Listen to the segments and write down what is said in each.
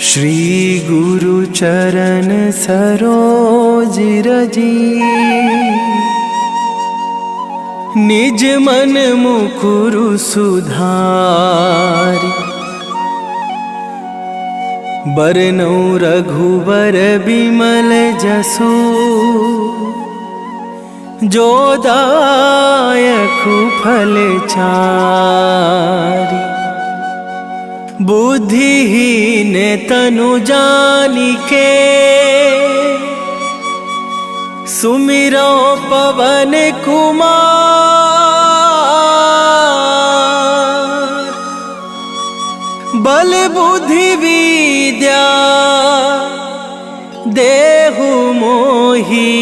श्री गुरु चरण सरोज रजी, निज मन मुकुरु सुधारि। बरनउँ रघुबर बिमल जसु, जो दायकु फल चारि। बुद्धिहीन तनु जानिके, सुमिरो पवन कुमार। बल बुद्धि विद्या देहु मोहि,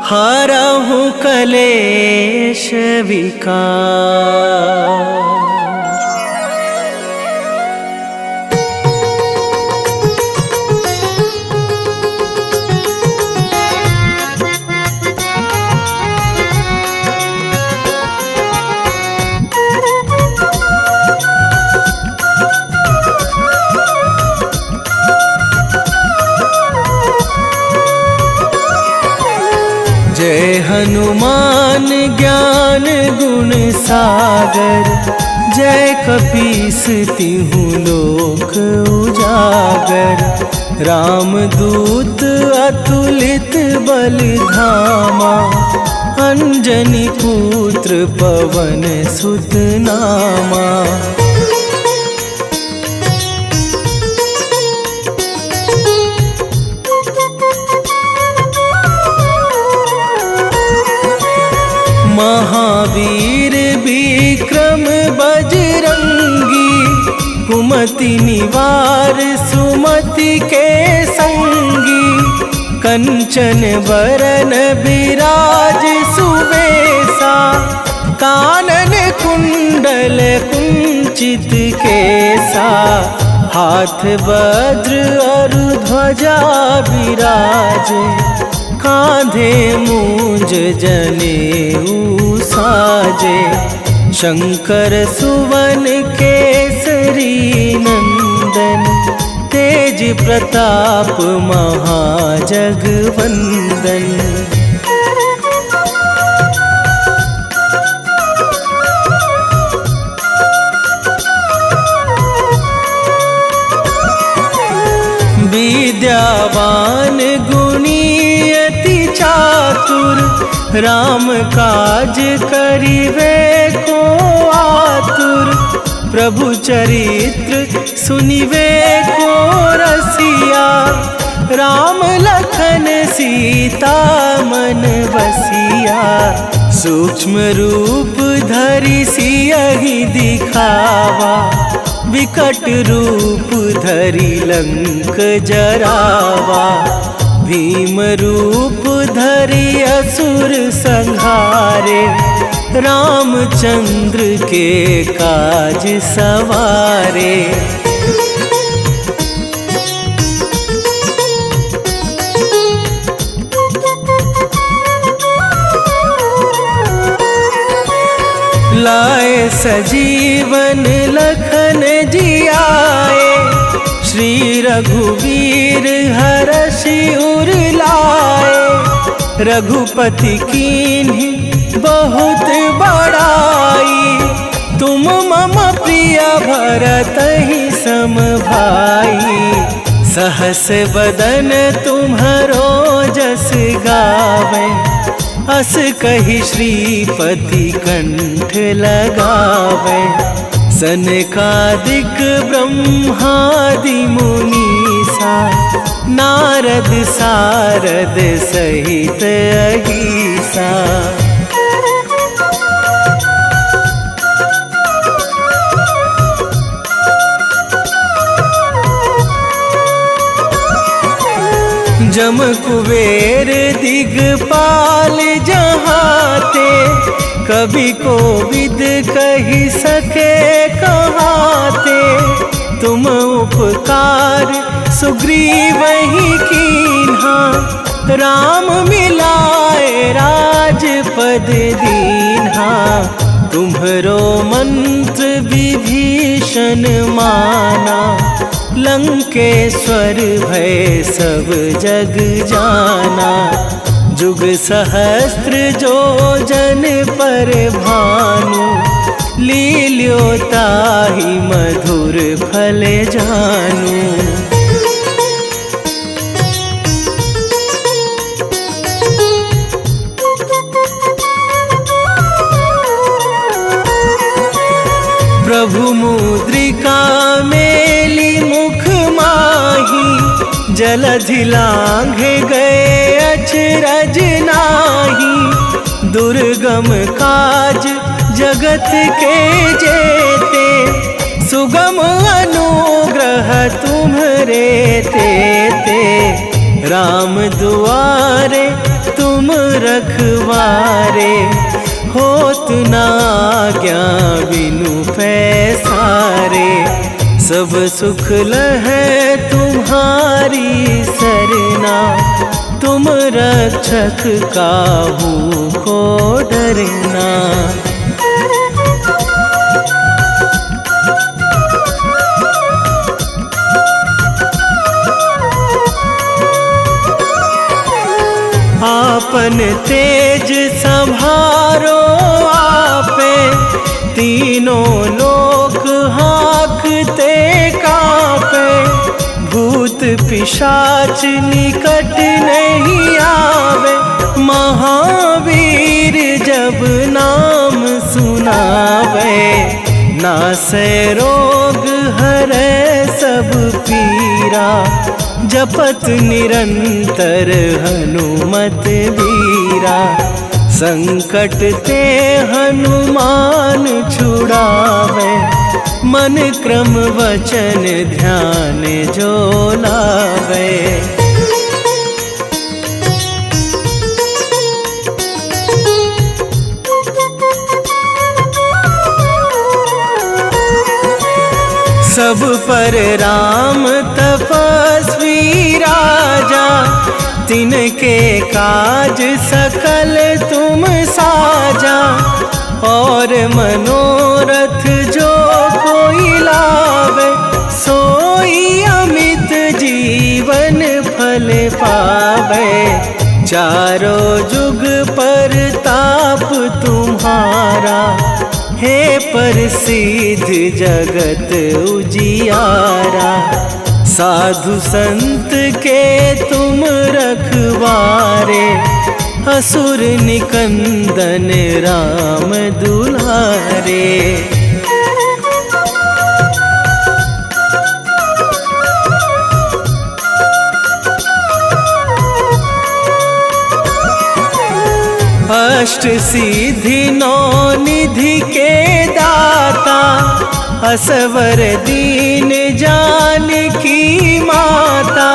हरहु कलेश विकार। जय हनुमान ज्ञान गुण सागर, जय कपीस तिहु लोक उजागर। रामदूत अतुलित बल धामा, अंजनी पुत्र पवन सुत नामा। महावीर विक्रम बजरंगी, कुमति निवार सुमति के संगी। कंचन बरन बिराज सुबेसा, कानन कुंडल कुंचित केसा। हाथ वज्र और ध्वजा विराजे, कांधे मूंज जनेऊ साजे। शंकर सुवन केसरी नंदन, तेज प्रताप महाजगवंदन। विद्यावान गुणी अति चातुर, राम काज करिवे को आतुर। प्रभु चरित्र सुनिवे को रसिया, राम लखन सीता मन बसिया। सूक्ष्म रूप धरि सियहि दिखावा, विकट रूप धरि लंक जरावा। भीम रूप धरि असुर संहारे, रामचंद्र के काज सवारे। लाए सजीवन लखन जियाए, श्री रघुवीर हरषि उर लाए। रघुपति कीन्ही बहुत बड़ाई, तुम मम प्रिय भरतहि सम भाई। सहस बदन तुम्हरो जस गावे, अस कहि श्रीपति कंठ लगावे। सनकादिक ब्रह्मादि मुनीसा, नारद सारद सहित अहिसा। जम कुबेर दिगपाल जहाते, कभी कोविद कहि सके कहाते। तुम उपकार सुग्रीवहि कीन्हा, राम मिलाए राजपद दीन्हा। तुम्हरो मंत्र विभीषण माना, लंकेश्वर भय सब जग जाना। जुग सहस्त्र जो जन पर भानु, लील्यो ताहि मधुर फल जानू। प्रभु मुद्रिका मेली मुख माही, जलधि लांघे गए अचरज नाही। दुर्गम काज जगत के जेते, सुगम अनुग्रह तुम्हरे तेते। राम दुआरे तुम रखवारे, होत न आज्ञा बिनु पैसारे। सब सुख लहै तुम्हारी सरना, तुम रक्षक काहू को डरना। आपन तेज संभारो आपे, तीनों लोक हाँकते कांपे। भूत पिशाच निकट नहीं आवे, महावीर जब नाम सुनावे। नासै रोग हरै सब पीरा, जपत निरंतर हनुमत वीरा। संकट ते हनुमान छुड़ावे, मन क्रम वचन ध्यान जो लावे। सब पर राम तपस्वी राजा, तिनके काज सकल तुम साजा। और मनोरथ जो कोई लावे, सोई अमित जीवन फल पावे। चारों जुग पर ताप तुम्हारा, हे प्रसिद्ध जगत उजियारा। साधु संत के तुम रखवारे, असुर निकंदन राम दुलारे। अष्ट सिद्धि नौ निधि के दाता, असवर दीन जानकी माता।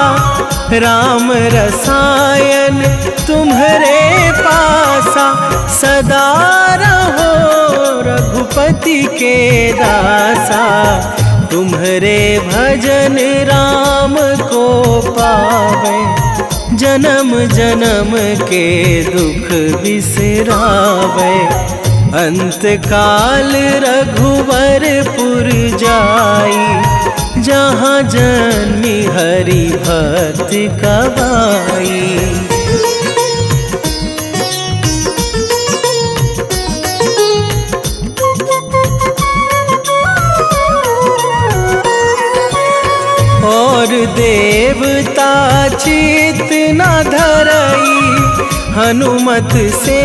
राम रसायन तुम्हरे पासा, सदा रहो रघुपति के दासा। तुम्हरे भजन राम को पावे, जन्म जन्म के दुख बिसरावे। अंत काल रघुवरपुर जाई, जहाँ जन्मी हरि भक्त कवाई। और देवता चित न धरई, हनुमत से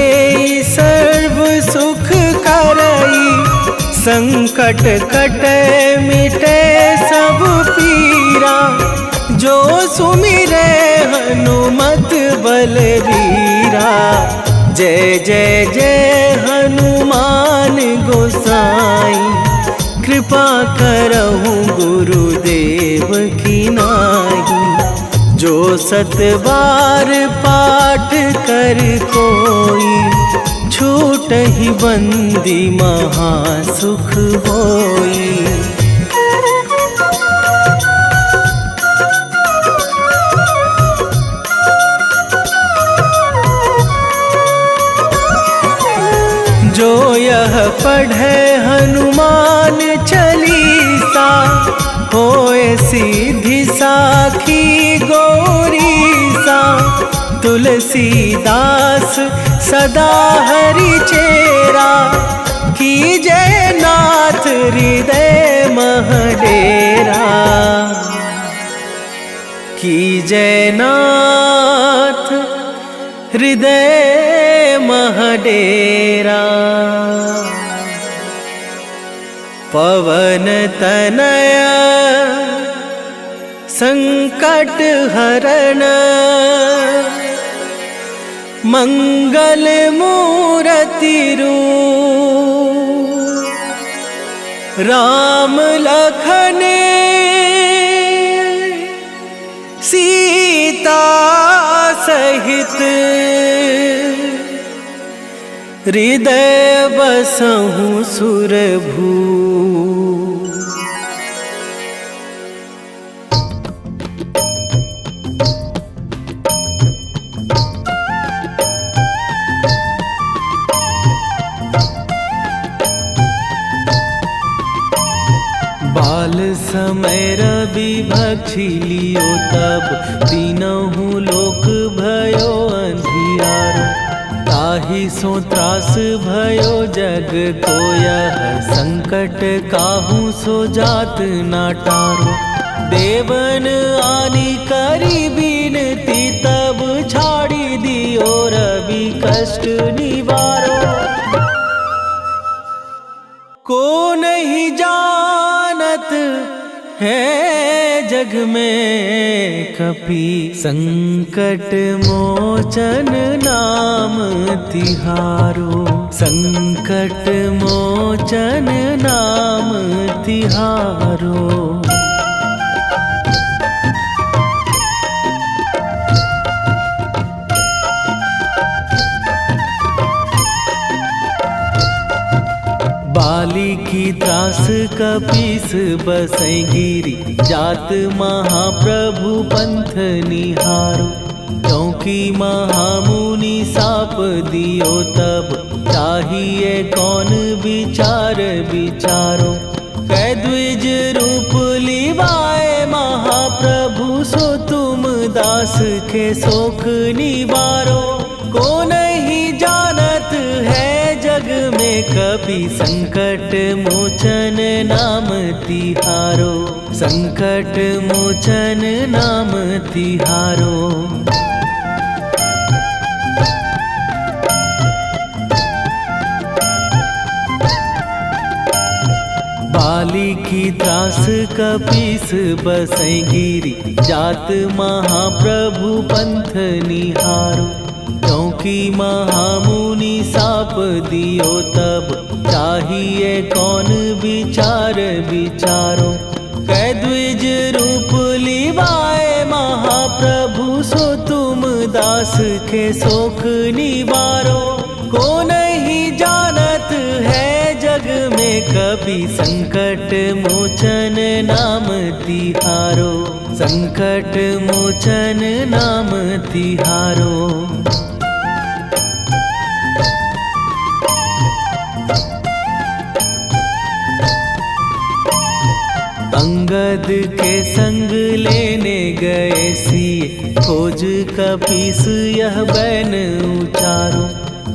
सर्व सुख करई। संकट कटे मिटे सब पीरा, जो सुमिरे हनुमत बलबीरा। जय जय जय हनुमान गोसाई, कृपा करहु गुरुदेव की नाई। जो सत बार पाठ कर कोई, छूटहि बंदी महासुख होई। जो यह पढ़ पढ़े हनुमान चालीसा, होए सीधी साखी गौरीसा। तुलसीदास सदा हरि चेरा, कीजे नाथ हृदय मह डेरा। कीजे नाथ हृदय मह डेरा। पवन तनय संकट हरण, मंगल मूरति रूप। राम लखन सीता सहित, हृदय बसहु सुरभू। बाल समय रवि भक्षी लियो तब, तीनहु लोक भयो अंधियारो। ताहि सो त्रास भयो जग को यह, संकट काहू सो जात ना टारो। देवन आनी करी बिनती, तब छाड़ी दियो रवि कष्ट निवारो। को नहीं जानत है जग में कपि, संकट मोचन नाम तिहारो। संकट मोचन नाम तिहारो। बाली की त्रास कपीस बसै गिरी, जात महाप्रभु पंथ निहारो। क्योंकि महामुनि साप दियो तब, चाहिए कौन विचार विचारो। कै द्विज रूप लिवाए महाप्रभु, सो तुम दास के शोक निवारो। को नहीं जानत है जग में कपि, संकट मोचन नाम तिहारो। संकट मोचन नाम तिहारो। बाली की त्रास कपीस बसै गिरी, जात महाप्रभु पंथ निहारो। क्योंकि महामुनि साप दियो तब, चाहिए कौन विचार विचारो। कै द्विज रूप लिवाए महाप्रभु, सो तुम दास के शोक निवारो। को नहीं जानत है जग में कपि, संकट मोचन नाम तिहारो। संकट मोचन नाम तिहारो। अंगद के संग लेने गए सिए, खोज कपीस यह बैन उचारो।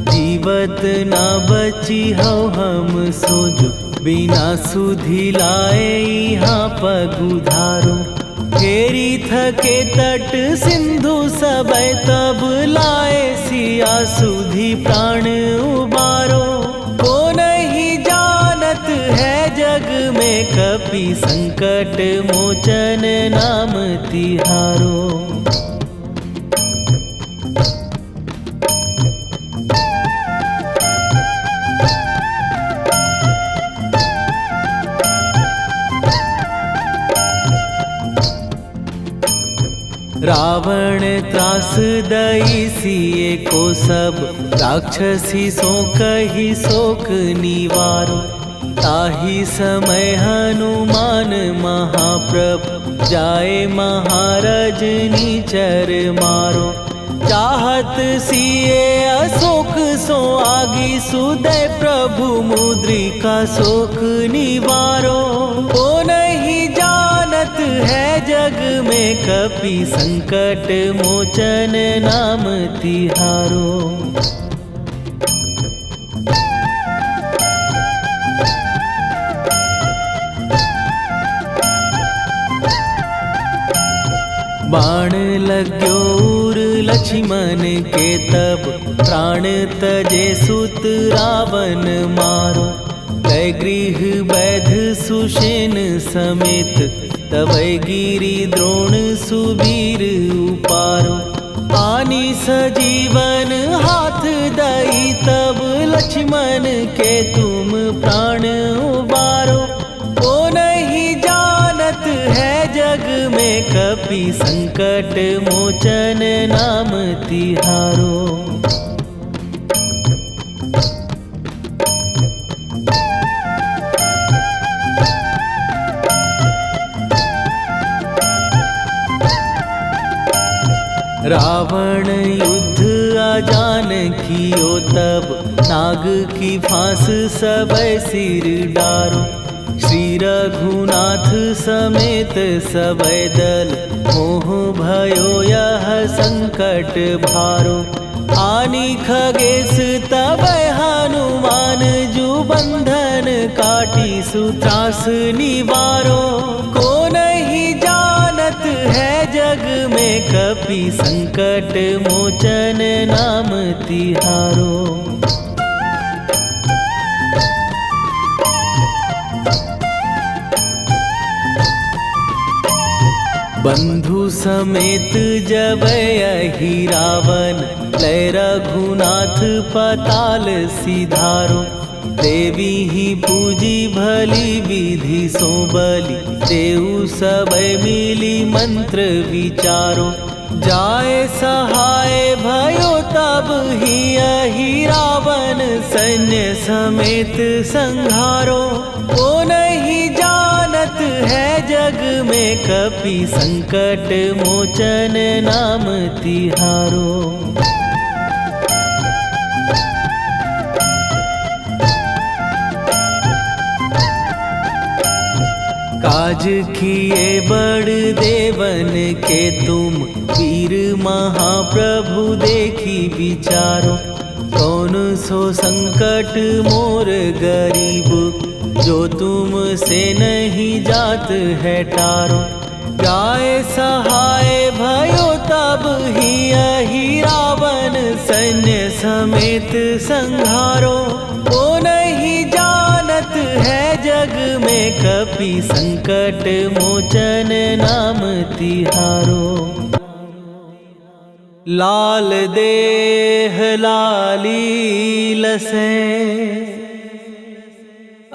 जीवत ना बची हो हम सोजो, बिना सुधि लाए यहाँ पगुधारो। फेरी थके तट सिंधु सबे, तब लाए सिया सुधि प्राण उबारो। को नहीं जानत है जग में कपि, संकट मोचन नाम तिहारो। रावण त्रास दई सिए को सब, राक्षसी सो कही शोक निवारो। ताहि समय हनुमान महाप्रभु, जाए महाराज निचर मारो। चाहत सिए अशोक सो आगी सुदय प्रभु मुद्रिका शोक निवारो। ओ नहीं जानत है जग में कपि संकट मोचन नाम तिहारो। बाण लग्यो उर लक्ष्मण के तब प्राण तजे सुत रावण मारो। कै गृह वैध सुषेण समेत तवै गिरि द्रोण सुबीर उपारो। आनी सजीवन हाथ दई तब लक्ष्मण के तुम प्राण उबारो। ओ नहीं जानत है जग में कपि संकट मोचन नाम तिहारो। रावण युद्ध आजान कियो तब नाग की फांस सबै सिर डारो। श्री रघुनाथ समेत सबै दल मोह भयो यह संकट भारो। आनी खगेश तबै हनुमान जु बंधन काटी सुत्रास निवारो। को नहीं जानत है जग में कपि संकट मोचन नाम तिहारो। बंधु समेत जबै अहि रावण लय रघुनाथ पताल सिधारो। देवी ही पूजी भली विधि सो बलि देऊ सबै मिली मंत्र विचारो। जाय सहाय भयो तब ही अहि रावण सैन्य समेत संहारो। ओ नहीं जानत है जग में कपि संकट मोचन नाम तिहारो। काज किए बड़ देवन के तुम वीर महाप्रभु देखी विचारो। कौन सो संकट मोर गरीब जो तुम से नहीं जात है टारो। जाय सहाय भयो तब ही अहि रावण सैन्य समेत संहारो। ओ नहीं जानत है जग में कपि संकट मोचन नाम तिहारो। लाल देह लाली लसे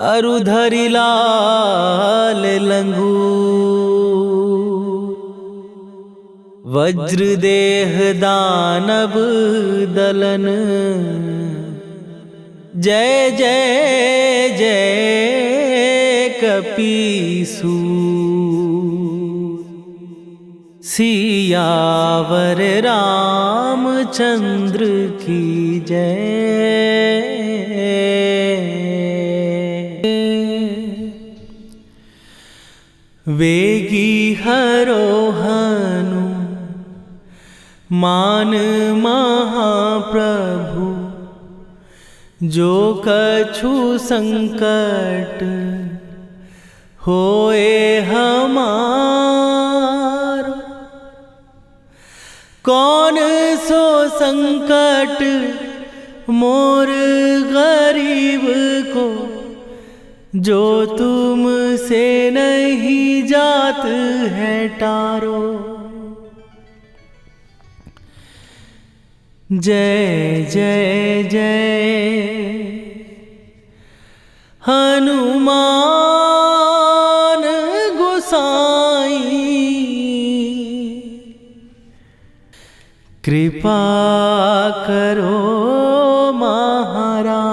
अरुधरि लाल लंगूर। वज्र देह दानव दलन जय जय जय कपीसूर। सियावर रामचंद्र की जय। वेगी हरोहनु मान महाप्रभु जो कछु संकट होए हमार। कौन सो संकट मोर गरीब को जो तुम से नहीं जात है टारो। जय जय जय हनुमान गोसाई। कृपा करो महाराज।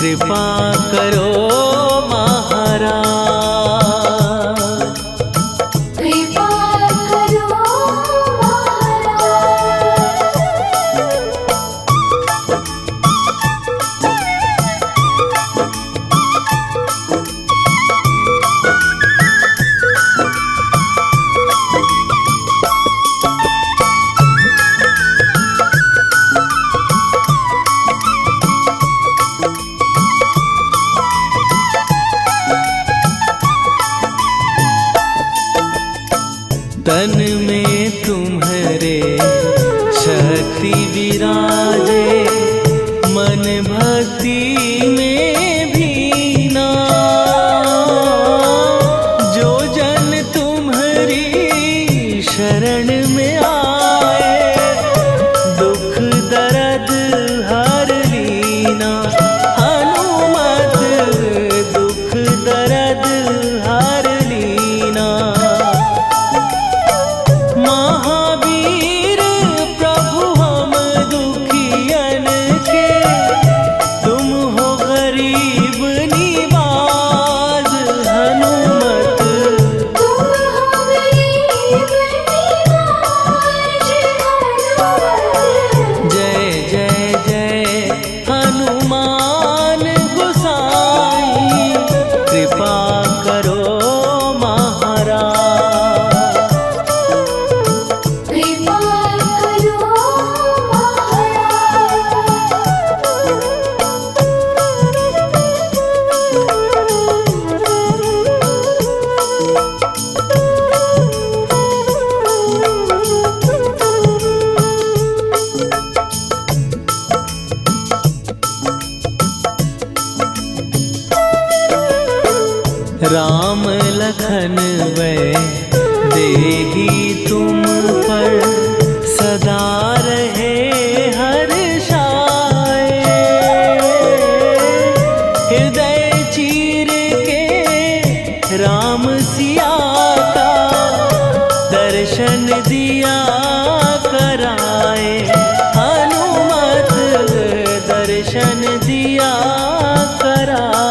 कृपा करो महाराज। कृपा करो तन में तुम्हारे शक्ति विराजे, मन भक्ति में भीना। जो जन तुम्हारी शरण में आए, दुख दर्द हर लीना। हनुमत दुख दर्द हर लीना। महावीर प्रभु हम दुखियन के, तुम हो गरीब निवाज। हनुमत तुम हो गरीब निवाज। जय जय जय हनुमान गोसाई, कृपा करो महाराज। कृपा करो राम लखन वै देही तुम पर, सदा रहे हर्षाए। हृदय चीर के राम सिया का, दर्शन दिया कराए। हनुमत दर्शन दिया कराए।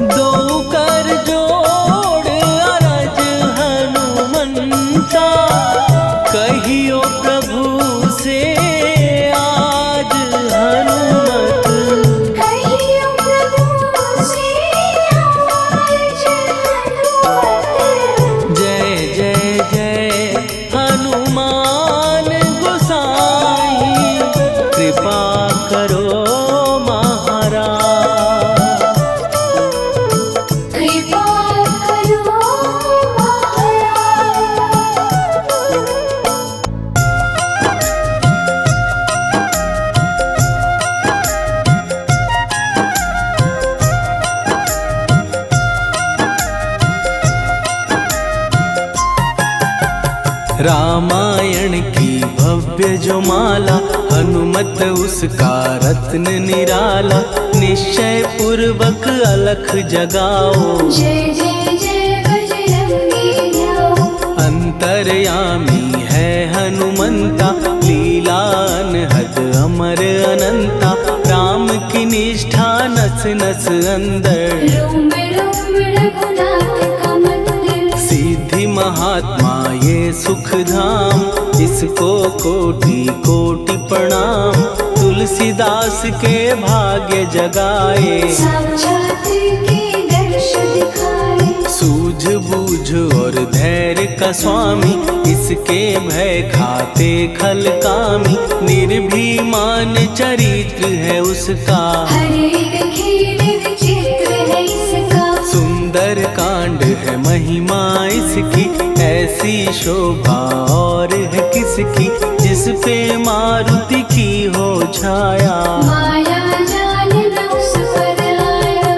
दो कर जोड़ अरज हनुमंता, कहियो प्रभु से आज। हनुमत कहियो प्रभु से आज। हनुमत जय जय जय हनुमान गोसाई, कृपा करो महाराज। कृपा करो रामायण की भव्य जो माला, हनुमत उसका रत्न निराला। निश्चय पूर्वक अलख जगाओ, जय जय जय बजरंगी जाओ। अंतर्यामी है हनुमंता, लीला अनहद अमर अनंता। राम की निष्ठा नस नस अंदर, रोम रोम रघुनाथ का मंदिर। सिद्धि महात्मा ये सुख धाम, इसको कोटि कोटि प्रणाम। तुलसीदास के भाग्य जगाए, साक्षात के दर्श दिखाए। सूझ बूझ और धैर्य का स्वामी, इसके भय खाते खल कामी। निर्भीमान चरित्र है उसका, हर एक खेल विचित्र है इसका। सुंदर कांड है महिमा इसकी, ऐसी शोभा और है किसकी। जिस पे मारुति की हो छाया, माया जाल न उस पर आया।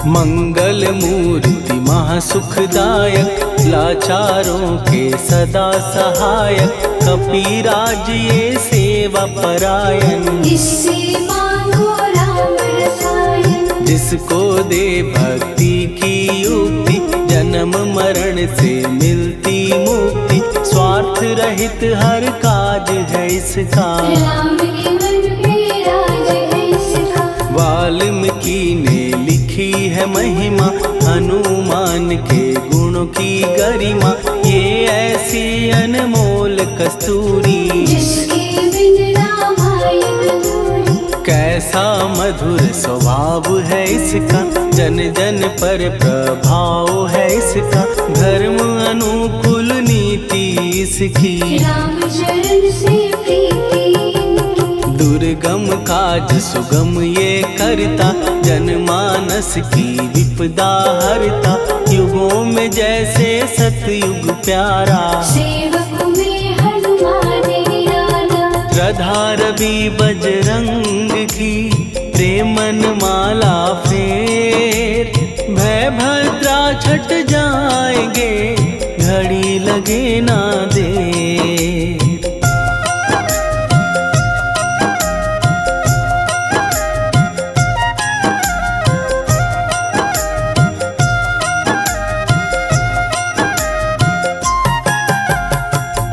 मंगल मूर्ति महासुखदायक, लाचारों के सदा सहायक। कपीराज ये सेवा परायण, इससे मांगो राम रसायन। जिसको दे भक्ति की युक्ति, जन्म मरण से मिलती मुक्ति। स्वार्थ रहित हर काज है इसका, राम के मन पे राज है इसका। वाल्मीकि ने लिखी है महिमा, हनुमान के गुणों की गरिमा। ये ऐसी अनमोल कस्तूरी, जिसके बिन रामायण अधूरी। कैसा मधुर स्वभाव है इसका, जन जन पर प्रभाव है इसका। धर्म अनुकूल नीति इसकी, राम चरण से प्रीति इनकी। दुर्गम काज सुगम ये करता, जनमानस की विपदा हरता। युगों में जैसे सतयुग प्यारा, सेवक में हनुमान निराला। श्रद्धा रवि बजरंग की, प्रेमन माला फेर। भय भद्रा छट जाएंगे, घड़ी लगे ना देर।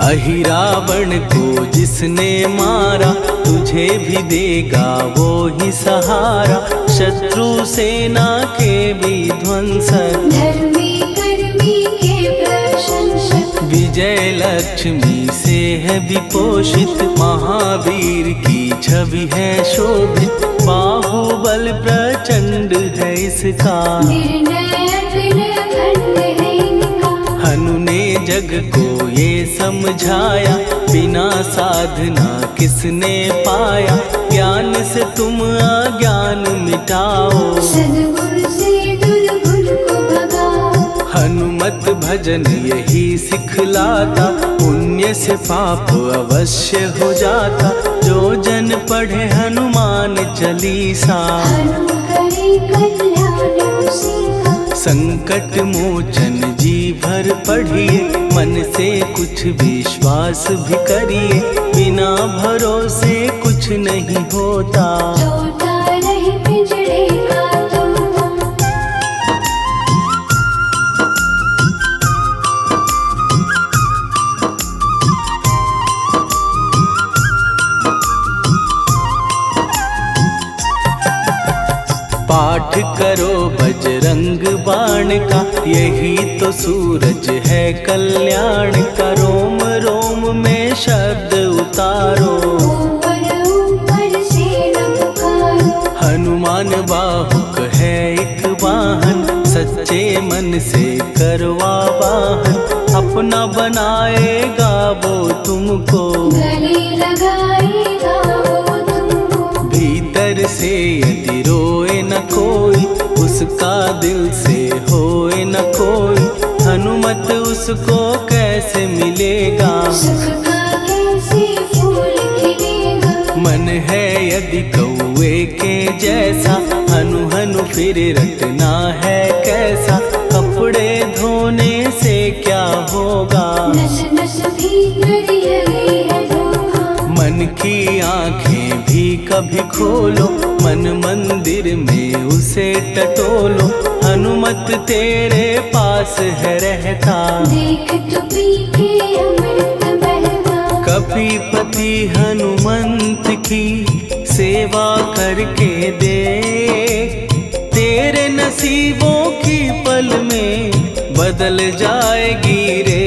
अहिरावण को जिसने मारा, तुझे भी देगा वो ही सहारा। शत्रु सेना के विध्वंसक, धर्मी कर्मी के प्रशंसक। विजय लक्ष्मी से है विपोषित, महावीर की छवि है शोभित। बाहुबल प्रचंड है इसका, निर्णय अखंड है इनका। हनु ने जग को ये समझाया, बिना साधना किसने पाया। ज्ञान से तुम अज्ञान मिटाओ, सद्गुण से दुर्गुण को भगाओ। हनुमत भजन यही सिखलाता, पुण्य से पाप अवश्य हो जाता। जो जन पढ़े हनुमान चालीसा, हनु करे कल्याण उसी का। संकट मोचन जी भर पढ़िए, मन से कुछ विश्वास भी करिए। बिना भरोसे कुछ नहीं होता, तोता रहे पिंजड़े का तोता। पाठ करो बजरंग बाण का, यही तो सूरज है कल्याण का। रोम रोम में शब्द उतारो, ऊपर ऊपर से न पुकारो। हनुमान बाहुक है एक वाहन, सच्चे मन से करवा वाहन। अपना बनाएगा वो तुमको, गले लगाएगा वो तुमको। भीतर से यदि रोए न कोई, उसका दिल से होए न कोई। हनुमत उसको कैसे मिलेगा, सुख का कैसे फूल खिलेगा। मन है यदि कौवे के जैसा, हनु हनु फिर रटना है कैसा। कपड़े धोने से क्या होगा, नस नस भीतर यही है धोखा। मन की आंखें भी कभी खोलो, मन मंदिर में उसे टटोलो। हनुमत तेरे पास है रहता, देख तो पी के अमृत बहता। कपीपति हनुमंत की सेवा करके देख। तेरे नसीबों की पल में बदल जाएगी रे।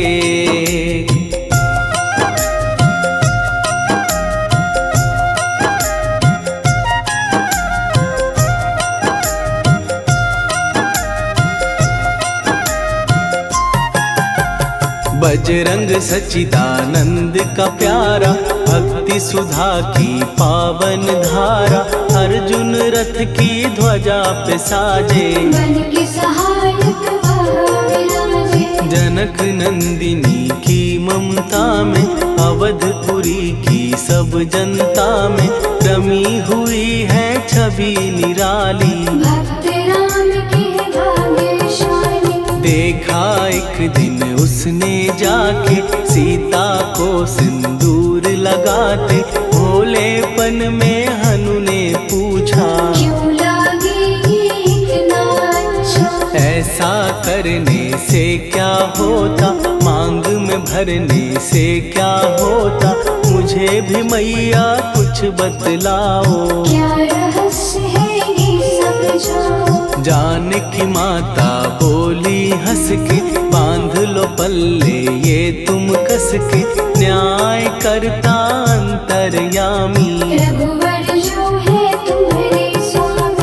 बजरंग सच्चिदानंद का प्यारा, भक्ति सुधा की पावन धारा। अर्जुन रथ की ध्वजा पे साजे, बन के सहायक वह विराजे। जनक नंदिनी की ममता में, अवधपुरी की सब जनता में। रमी हुई है छवि निराली, भक्त राम के भाग्यशाली। देखा एक दिन उसने जाके, सीता को सिंदूर लगाते। भोलेपन में हनु ने पूछा, क्यों लागे ये ऐसा करने से क्या होता, मांग में भरने से क्या होता, मुझे भी मैया कुछ बतलाओ। क्या रहस्य है ये समझाओ। जानकी माता बोली हंस के, बांध लो पल्ले ये तुम कस के, न्याय करता अंतर्यामी। रघुवर जो है तुम्हारे स्वामी।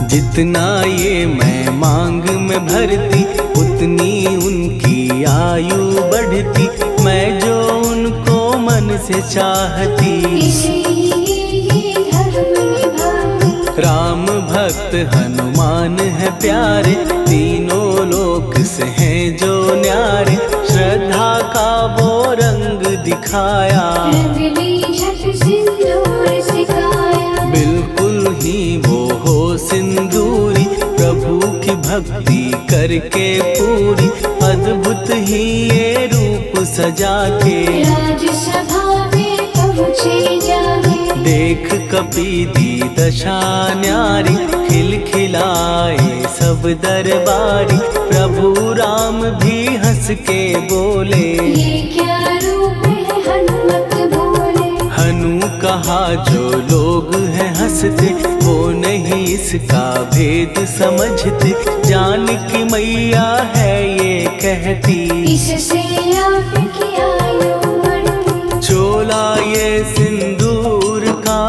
जितना ये मैं मांग में भरती, उतनी उनकी आयु बढ़ती, मैं जो उनको मन से चाहती। इसीलिए धर्म निभाती। राम भक्त हनुमान है प्यारे, तीनों लोक से हैं जो न्यारे, श्रद्धा का वो रंग दिखाया। रंग ली झट सिंदूर सिखाया। बिल्कुल ही वो हो सिंदूरी, प्रभु की भक्ति करके पूरी, अद्भुत ही ये रूप सजा के। राजसभा में पहुँचे जाके। देख कपीदी दशा न्यारी, खिलखिलाए सब दरबारी, प्रभु राम भी हंस के बोले। ये क्या रूप है हनुमत बोले। हनु कहा जो लोग हैं हंसते, वो नहीं इसका भेद समझते, जानकी मैया है ये कहती। इससे आपकी आयु बढ़ती। चोला ये सिंदूर का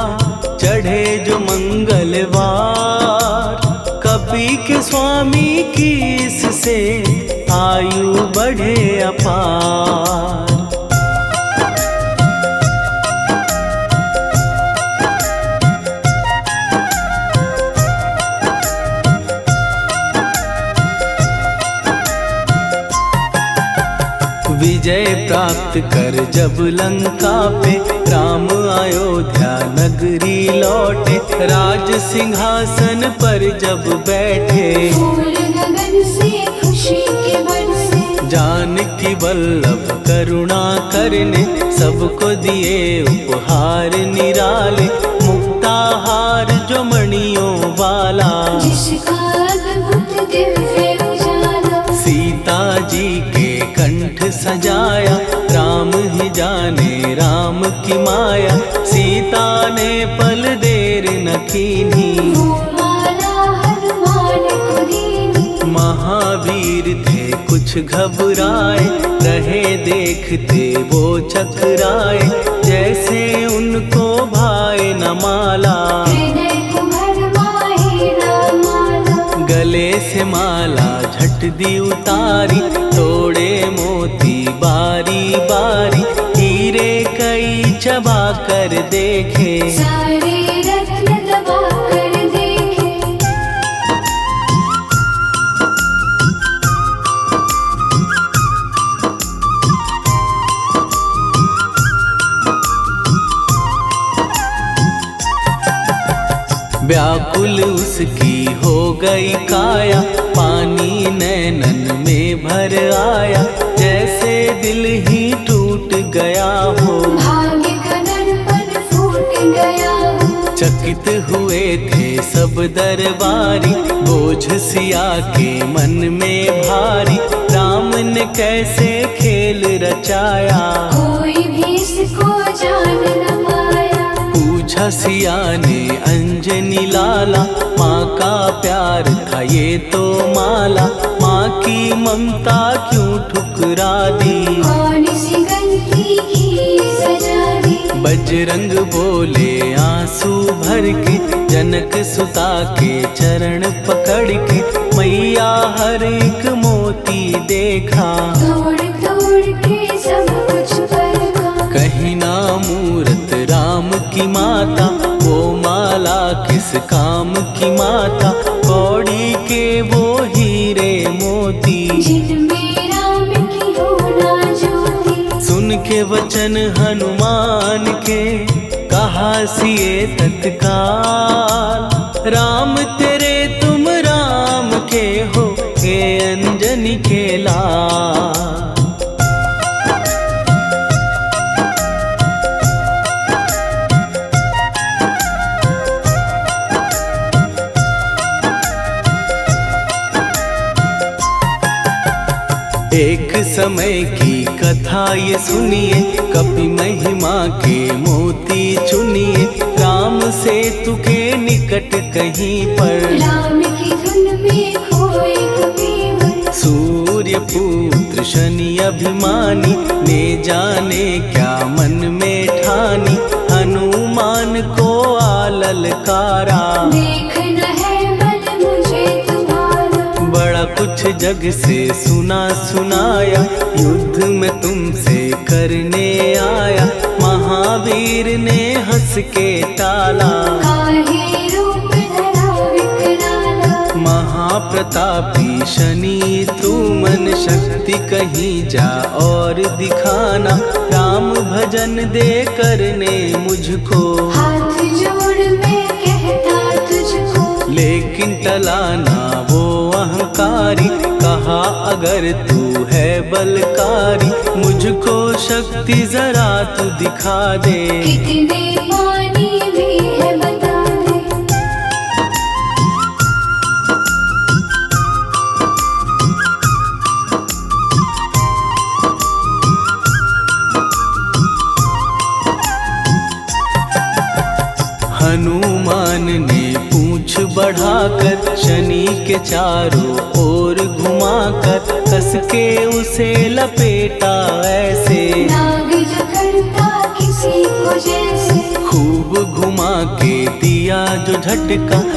चढ़े जो मंगलवार, कपी के स्वामी की इससे आयु बढ़े अपार। विजय प्राप्त कर जब लंका पे, राम अयोध्या नगरी लौटे, राज सिंहासन पर जब बैठे। फूल गगन से खुशी के बरसे। जानकी वल्लभ करुणा करने, सबको दिए उपहार निराले, मुक्ताहार जो मणियों वाला। जिसका अद्भुत दिव्य उजाला। सीता जी के कंठ सजाया, राम ही जाने राम की माया, सीता ने पल देर न कीन्ही। वो माला हनुमान को दीनी। महावीर थे कुछ घबराए, रहे देखते वो चकराए, जैसे उनको भाए न माला। हृदय को भरमाए न माला। गले से माला झट दी उतारी, तोड़े मोती बारी बारी, हीरे कई चबा कर देखे। सारे रत्न दबा कर देखे। व्याकुल उसकी हो गई काया, पानी नैनन में भर आया, जैसे दिल ही टूट गया हो। भाग्य का दर्पण फूट गया हो। चकित हुए थे सब दरबारी, बोझ सिया के मन में भारी, राम ने कैसे खेल रचाया। कोई भी इसको जान न पाया। पूछा सिया ने अंजनी लाला, माँ का प्यार था ये तो माला, माँ की ममता क्यों ठुकरा दी। कौन सी गलती की सजा दी। बजरंग बोले आंसू भर के, जनक सुता के चरण पकड़ के, मैया हर एक मोती देखा। तोड़ तोड़ के सब कुछ परखा। कहीं ना मूरत राम की माता, वो माला किस काम की माता, कौड़ी के वो हीरे मोती। जिनमें राम की होना ज्योति। सुन के वचन हनुमान के, कहा सिए तत्काल, राम तेरे तुम राम के हो, हे अंजनी के लाल। एक समय की कथा ये सुनिए, कपि महिमा के मोती चुनिए। राम सेतु के निकट कहीं पर राम की धुन में खोए कबीर। सूर्य पुत्र शनि अभिमानी, ने जाने क्या मन में ठानी। हनुमान को ललकारा, देखना है बल मुझे तुम्हारा। बड़ा कुछ जग से सुना सुनाया, युद्ध में तुमसे करने आया। महावीर ने हंस के टाला, काहे रूप धरा विकराला। महाप्रतापी शनि तू मन शक्ति कहीं जा और दिखाना। राम भजन दे करने मुझको, हाथ जोड़ मैं कहता तुझको। लेकिन टला ना वो अहंकारी। कहा अगर तू है बलकारी, मुझको शक्ति जरा तू दिखा दे। कितने पानी भी है बता दे। हनुमान ने पूंछ बढ़ाकर, शनि के चारों ओर घुमाकर। कस के उसे लपेटा ऐसे, नाग जो करता किसी को जैसे। खूब घुमा के दिया जो झटका।